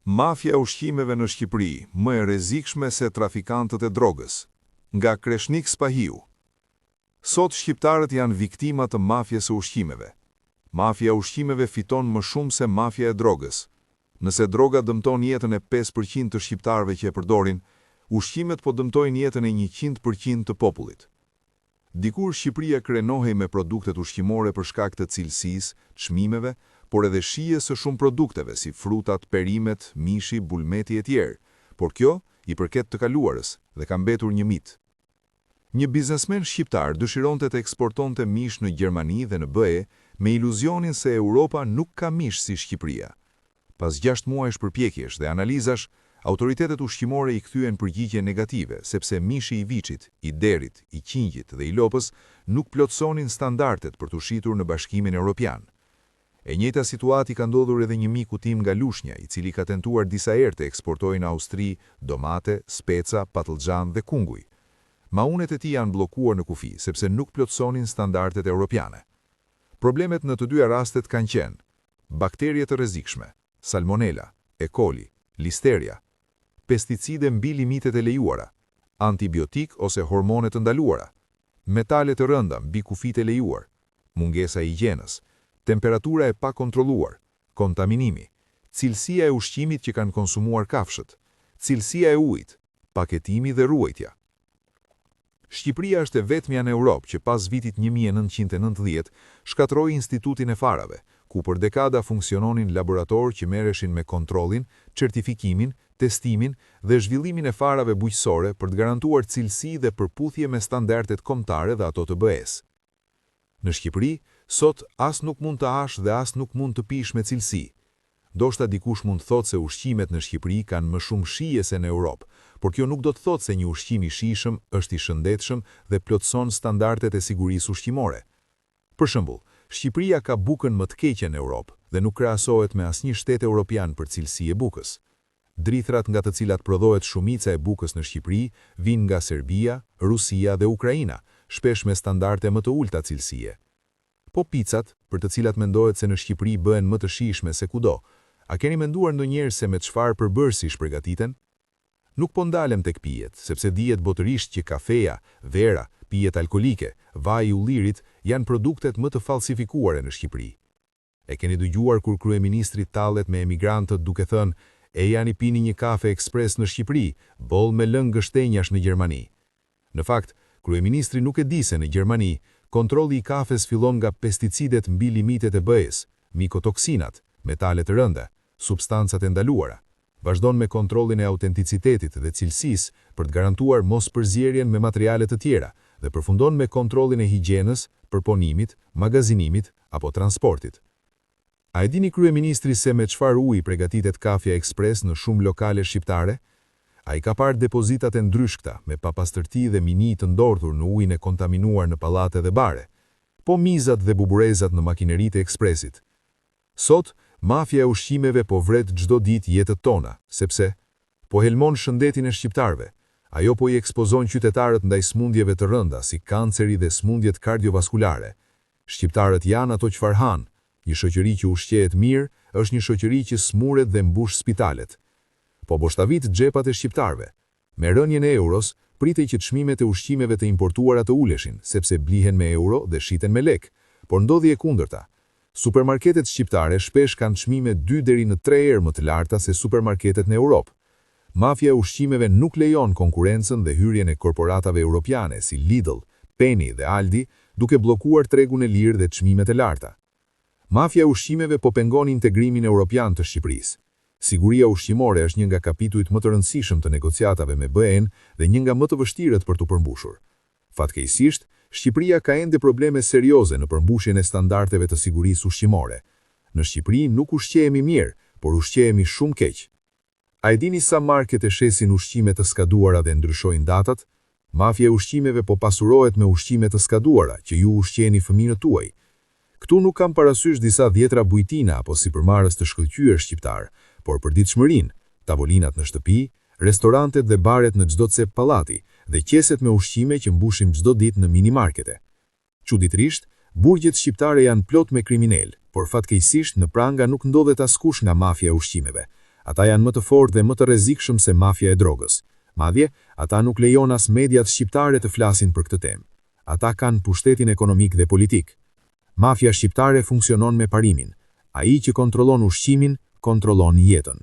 Mafja e ushqimeve në Shqipëri më e rrezikshme se trafikantët e drogës. Nga Kreshnik Spahiu. Sot shqiptarët janë viktima të mafjes së ushqimeve. Mafja e ushqimeve fiton më shumë se mafja e drogës. Nëse droga dëmton jetën e 5% të shqiptarëve që e përdorin, ushqimet po dëmtojnë jetën e 100% të popullit. Dikur Shqipëria krenohej me produktet ushqimore për shkak të cilësisë, çmimeve, por edhe shijes së shumë produkteve si frutat, perimet, mishi, bulmeti e tjerë, por kjo i përket të kaluarës dhe ka mbetur një mit. Një biznesmen shqiptar dëshironte të eksportonte mish në Gjermani dhe në BE me iluzionin se Europa nuk ka mish si Shqipëria. Pas 6 muajsh përpjekjesh dhe analizash, autoritetet ushqimore i kthyen përgjigje negative, sepse mishi i viçit, i derit, i qingjit dhe i lopës nuk plotësonin standardet për të shitur në Bashkimin Evropian. E njëjta situatë ka ndodhur edhe një miku tim nga Lushnja, i cili ka tentuar disa herë të eksportojë në Austri domate, speca, patlıxhan dhe kunguj. Maunet e tij janë bllokuar në kufi sepse nuk plotësonin standardet evropiane. Problemet në të dyja rastet kanë qenë bakterie të rrezikshme, salmonella, E. coli, listeria, pesticide mbi limitet e lejuara, antibiotik ose hormone të ndaluara, metale të rënda mbi kufit e lejuar, mungesa e higjienës, temperatura e pa kontrolluar, kontaminimi, cilësia e ushqimit që kanë konsumuar kafshët, cilësia e ujit, paketimi dhe ruajtja. Shqipëria është e vetmja në Europë që pas vitit 1990 shkatroi Institutin e Farave, ku për dekada funksiononin laborator që merreshin me kontrollin, certifikimin, testimin dhe zhvillimin e farave bujqësore për të garantuar cilësi dhe përputhje me standardet kombëtare dhe ato të BE-s. Në Shqipëri, sot as nuk mund të hash dhe as nuk mund të pish me cilësi. Ndoshta dikush mund të thotë se ushqimet në Shqipëri kanë më shumë shije se në Europë, por kjo nuk do të thotë se një ushqim i shijshëm është i shëndetshëm dhe plotëson standardet e sigurisë ushqimore. Për shembull, Shqipëria ka bukën më të keqe në Europë dhe nuk krahasohet me asnjë shtet evropian për cilësi e bukës. Drithrat nga të cilat prodhohet shumica e bukës në Shqipëri vijnë nga Serbia, Rusia dhe Ukraina, shpesh me standarde më të ulta cilësie. Po picat, për të cilat mendohet se në Shqipëri bëhen më të shijshme se kudo, a keni menduar ndonjëherë se me çfarë përbërësi shpërgatiten? Nuk po ndalem tek pijet, sepse dihet botërisht që kafeja, vera, pijet alkolike, vaji i ullirit janë produktet më të falsifikuara në Shqipëri. E keni dëgjuar kur kryeministri tallet me emigrantët duke thënë: "E janë i pini një kafe ekspres në Shqipëri, boll me lëng gështenjash në Gjermani." Në fakt, kryeministri nuk e di se në Gjermani kontrolli i kafes fillon nga pesticidet mbi limitet e BE-s, mikotoksinat, metalet të rënda, substancat e ndaluara. Vazhdon me kontrollin e autenticitetit dhe cilësisë për të garantuar mos përzierjen me materiale të tjera dhe përfundon me kontrollin e higjienës, përponimit, magazinimit apo transportit. A e dini kryeministri se me çfarë uji përgatitet kafja ekspres në shumë lokale shqiptare? A i ka parë depozitat e ndryshkta me papastërti dhe mini të ndorthur në ujin e kontaminuar në pallate dhe bare, po mizat dhe buburezat në makineritë e ekspresit. Sot, mafja e ushqimeve po vret çdo ditë jetët tona, sepse po helmon shëndetin e shqiptarëve. Ajo po i ekspozon qytetarët ndaj smundjeve të rënda si kanceri dhe smundjet kardiovaskulare. Shqiptarët janë ato çfarë han. Një shoqëri që ushqehet mirë është një shoqëri që smuret dhe mbush spitalet. Po boshtavit xhepat e shqiptarëve. Me rënien e euros, pritej që çmimet e ushqimeve të importuara të uleshin, sepse blihen me euro dhe shiten me lek, por ndodhi e kundërta. Supermarketet shqiptare shpesh kanë çmime 2 deri në 3 herë më të larta se supermarketet në Europë. Mafja e ushqimeve nuk lejon konkurrencën dhe hyrjen e korporatave europiane si Lidl, Penny dhe Aldi, duke bllokuar tregun e lirë dhe çmimet e larta. Mafja e ushqimeve po pengon integrimin europian të Shqipërisë. Siguria ushqimore është një nga kapitujt më të rëndësishëm të negociatave me BE-n dhe një nga më të vështirët për të përmbushur. Fatkeqësisht, Shqipëria ka ende probleme serioze në përmbushjen e standardeve të sigurisë ushqimore. Në Shqipëri nuk ushqehemi mirë, por ushqehemi shumë keq. A e dini sa markete shesin ushqime të skaduara dhe ndryshojnë datat? Mafja e ushqimeve po pasurohet me ushqime të skaduara që ju ushqeni fëmijët tuaj. Këtu nuk kam parasysh disa dhjetra bujtina apo sipërmarrës të shkëlqyer shqiptar, por për ditëshmërinë, tavolinat në shtëpi, restorantet dhe baret në çdo cep pallati dhe qeset me ushqime që mbushim çdo ditë në minimarkete. Çuditërisht, burgjet shqiptare janë plot me kriminal, por fatkeqësisht në pranga nuk ndodhet askush nga mafja e ushqimeve. Ata janë më të fortë dhe më të rrezikshëm se mafia e drogës. Madje, ata nuk lejon as mediat shqiptare të flasin për këtë temë. Ata kanë pushtetin ekonomik dhe politik. Mafia shqiptare funksionon me parimin. Ai që kontrollon ushqimin, kontrollon jetën.